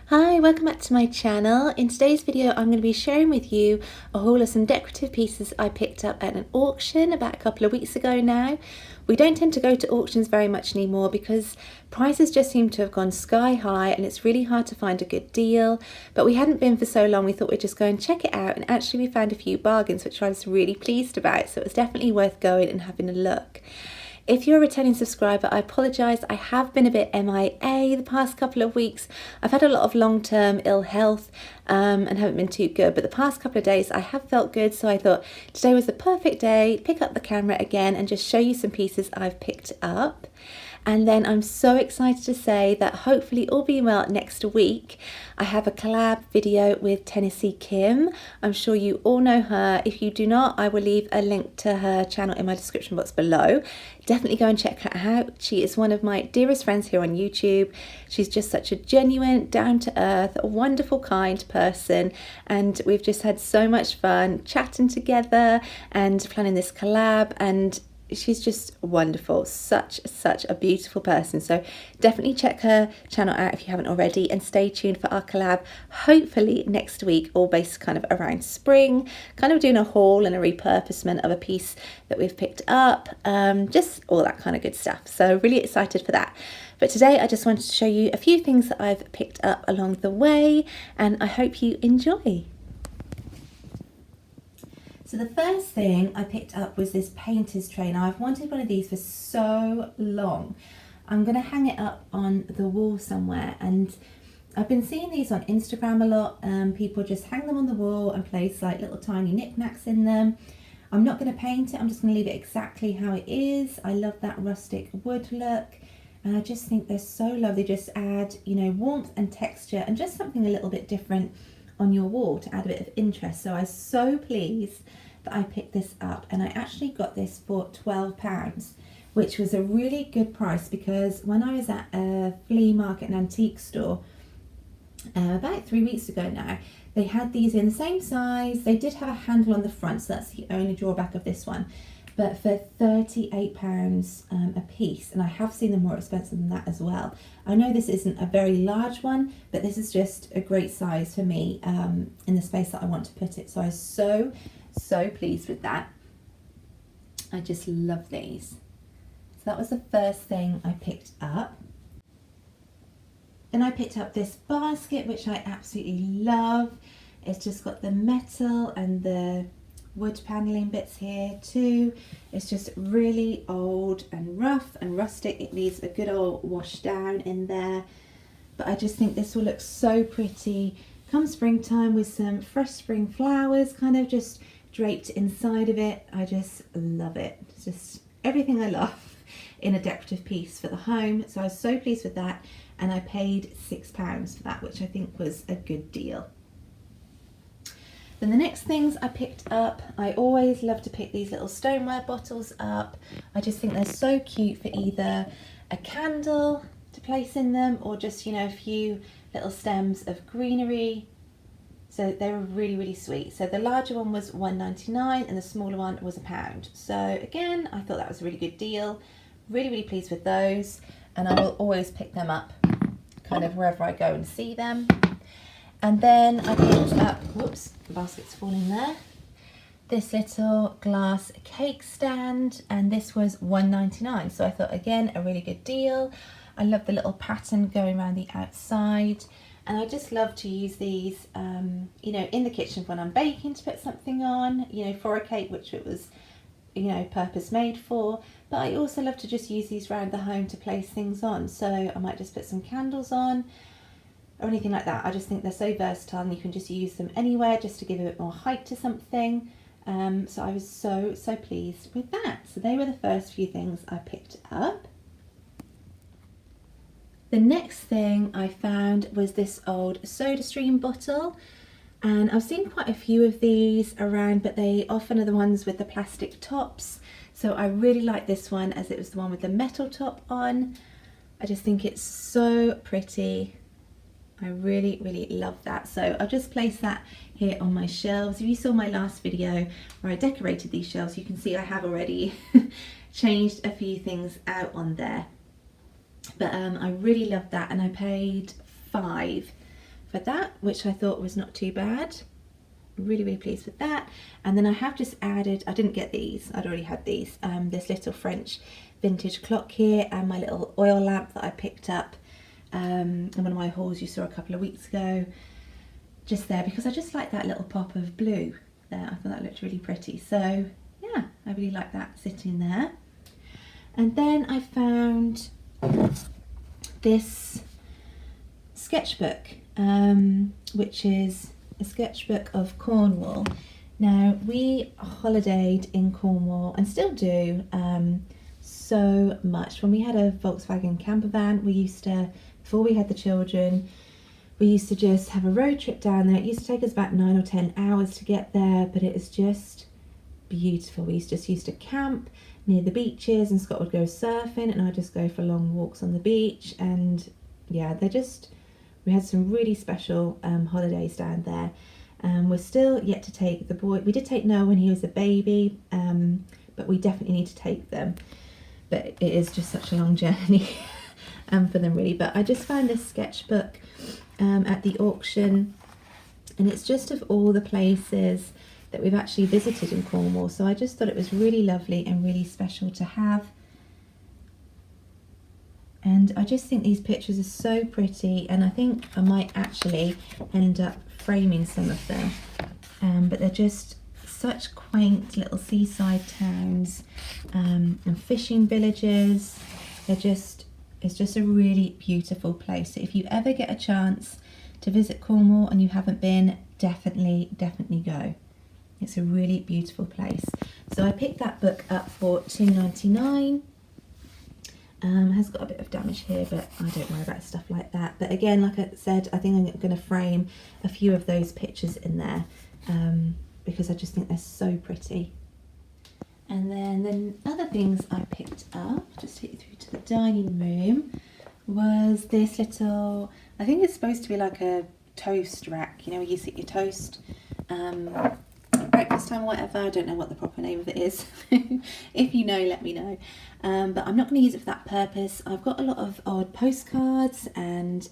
Hi, welcome back to my channel. In today's video I'm going to be sharing with you a haul of some decorative pieces I picked up at an auction about a couple of weeks ago now. We don't tend to go to auctions very much anymore because prices just seem to have gone sky high and it's really hard to find a good deal. But we hadn't been for so long, we thought we'd just go and check it out, and actually we found a few bargains which I was really pleased about, so it was definitely worth going and having a look. If you're a returning subscriber, I apologise, I have been a bit MIA the past couple of weeks. I've had a lot of long-term ill health and haven't been too good, but the past couple of days I have felt good, so I thought today was the perfect day, pick up the camera again and just show you some pieces I've picked up. And then I'm so excited to say that hopefully, all being well, next week I have a collab video with Tennessee Kim. I'm sure you all know her. If you do not, I will leave a link to her channel in my description box below. Definitely go and check her out. She is one of my dearest friends here on YouTube. She's just such a genuine, down-to-earth, wonderful, kind person, and we've just had so much fun chatting together and planning this collab, and she's just wonderful, such a beautiful person. So definitely check her channel out if you haven't already, and stay tuned for our collab hopefully next week, all based kind of around spring, kind of doing a haul and a repurposement of a piece that we've picked up, just all that kind of good stuff. So really excited for that. But today I just wanted to show you a few things that I've picked up along the way, and I hope you enjoy. So the first thing I picked up was this painter's tray. Now I've wanted one of these for so long. I'm going to hang it up on the wall somewhere, and I've been seeing these on Instagram a lot. People just hang them on the wall and place like little tiny knickknacks in them. I'm not going to paint it, I'm just going to leave it exactly how it is. I love that rustic wood look, and I just think they're so lovely. Just add, you know, warmth and texture and just something a little bit different on your wall to add a bit of interest. So I was so pleased that I picked this up, and I actually got this for £12, which was a really good price, because when I was at a flea market and antique store about 3 weeks ago now, they had these in the same size. They did have a handle on the front, so that's the only drawback of this one, but for £38 a piece, and I have seen them more expensive than that as well. I know this isn't a very large one, but this is just a great size for me in the space that I want to put it. So I was so pleased with that. I just love these. So that was the first thing I picked up. Then I picked up this basket, which I absolutely love. It's just got the metal and the wood paneling bits here too. It's just really old and rough and rustic. It needs a good old wash down in there, but I just think this will look so pretty come springtime with some fresh spring flowers kind of just draped inside of it. I just love it. It's just everything I love in a decorative piece for the home. So I was so pleased with that, and I paid £6 for that, which I think was a good deal. Then the next things I picked up, I always love to pick these little stoneware bottles up. I just think they're so cute for either a candle to place in them, or just, you know, a few little stems of greenery. So they were really sweet. So the larger one was £1.99 and the smaller one was £1. So again, I thought that was a really good deal. Really pleased with those, and I will always pick them up kind of wherever I go and see them. And then I picked up, whoops, the basket's falling there, this little glass cake stand, and this was £1.99. So I thought, again, a really good deal. I love the little pattern going around the outside, and I just love to use these, you know, in the kitchen when I'm baking to put something on, you know, for a cake, which it was, you know, purpose made for. But I also love to just use these around the home to place things on. So I might just put some candles on or anything like that. I just think they're so versatile, and you can just use them anywhere just to give a bit more height to something. So I was so pleased with that. So they were the first few things I picked up. The next thing I found was this old SodaStream bottle, and I've seen quite a few of these around, but they often are the ones with the plastic tops. So I really like this one, as it was the one with the metal top on. I just think it's so pretty. I really love that. So I've just placed that here on my shelves. If you saw my last video where I decorated these shelves, you can see I have already changed a few things out on there. But I really love that, and I paid £5 for that, which I thought was not too bad. Really pleased with that. And then I have just added, I didn't get these, I'd already had these, this little French vintage clock here, and my little oil lamp that I picked up in one of my hauls you saw a couple of weeks ago, just there because I just like that little pop of blue there. I thought that looked really pretty, so yeah, I really like that sitting there. And then I found this sketchbook, which is a sketchbook of Cornwall. Now, we holidayed in Cornwall and still do so much. When we had a Volkswagen camper van, we used to, before we had the children, we used to just have a road trip down there. It used to take us about 9 or 10 hours to get there, but it is just beautiful. We just used to camp near the beaches, and Scott would go surfing and I'd just go for long walks on the beach. And yeah, we had some really special holidays down there. We're still yet to take the boy. We did take Noah when he was a baby, but we definitely need to take them. But it is just such a long journey for them really. But I just found this sketchbook at the auction, and it's just of all the places that we've actually visited in Cornwall. So I just thought it was really lovely and really special to have. And I just think these pictures are so pretty, and I think I might actually end up framing some of them. But they're just such quaint little seaside towns and fishing villages. It's just a really beautiful place. So if you ever get a chance to visit Cornwall and you haven't been, definitely go. It's a really beautiful place. So I picked that book up for £2.99. Has got a bit of damage here, but I don't worry about stuff like that. But again, like I said, I think I'm going to frame a few of those pictures in there because I just think they're so pretty. And then the other things I picked up, just take you through to the dining room, was this little, I think it's supposed to be like a toast rack, you know, where you sit your toast, breakfast time or whatever. I don't know what the proper name of it is. If you know, let me know. But I'm not going to use it for that purpose. I've got a lot of odd postcards and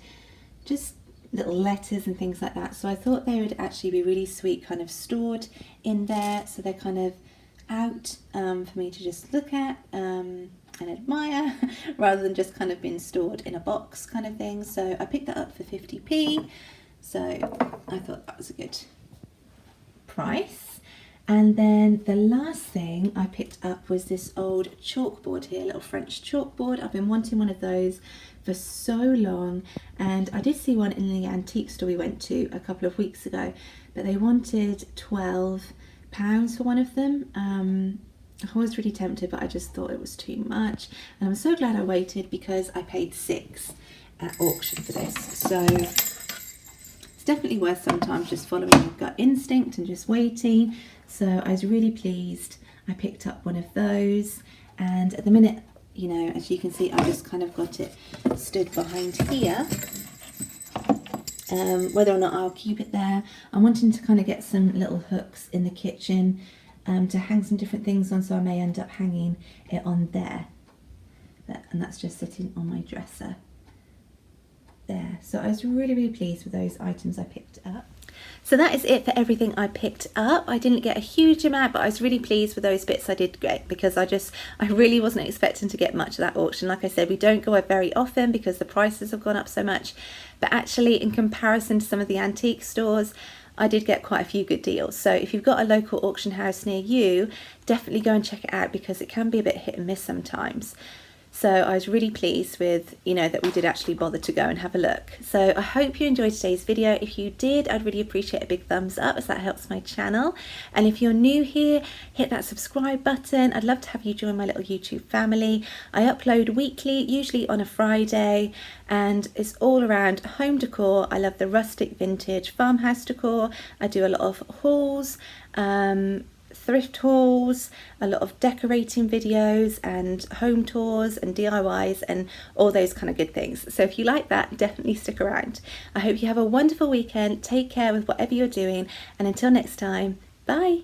just little letters and things like that. So I thought they would actually be really sweet, kind of stored in there. So they're kind of out for me to just look at and admire rather than just kind of being stored in a box kind of thing. So I picked that up for 50p. So I thought that was a good price. And then the last thing I picked up was this old chalkboard here, little French chalkboard. I've been wanting one of those for so long, and I did see one in the antique store we went to a couple of weeks ago, but they wanted £12 for one of them. I was really tempted, but I just thought it was too much, and I'm so glad I waited because I paid £6 at auction for this. So it's definitely worth sometimes just following your gut instinct and just waiting. So I was really pleased I picked up one of those, and at the minute, you know, as you can see, I just kind of got it stood behind here. Whether or not I'll keep it there, I'm wanting to kind of get some little hooks in the kitchen to hang some different things on, so I may end up hanging it on there. And that's just sitting on my dresser there. So I was really pleased with those items I picked up. So that is it for everything I picked up. I didn't get a huge amount, but I was really pleased with those bits I did get, because I really wasn't expecting to get much of that auction. Like I said, we don't go very often because the prices have gone up so much, but actually in comparison to some of the antique stores, I did get quite a few good deals. So if you've got a local auction house near you, definitely go and check it out, because it can be a bit hit and miss sometimes. So I was really pleased with, you know, that we did actually bother to go and have a look. So I hope you enjoyed today's video. If you did, I'd really appreciate a big thumbs up, as that helps my channel. And if you're new here, hit that subscribe button. I'd love to have you join my little YouTube family. I upload weekly, usually on a Friday, and it's all around home decor. I love the rustic vintage farmhouse decor. I do a lot of hauls, thrift hauls, a lot of decorating videos and home tours and DIYs and all those kind of good things. So if you like that, definitely stick around. I hope you have a wonderful weekend. Take care with whatever you're doing, and until next time, bye.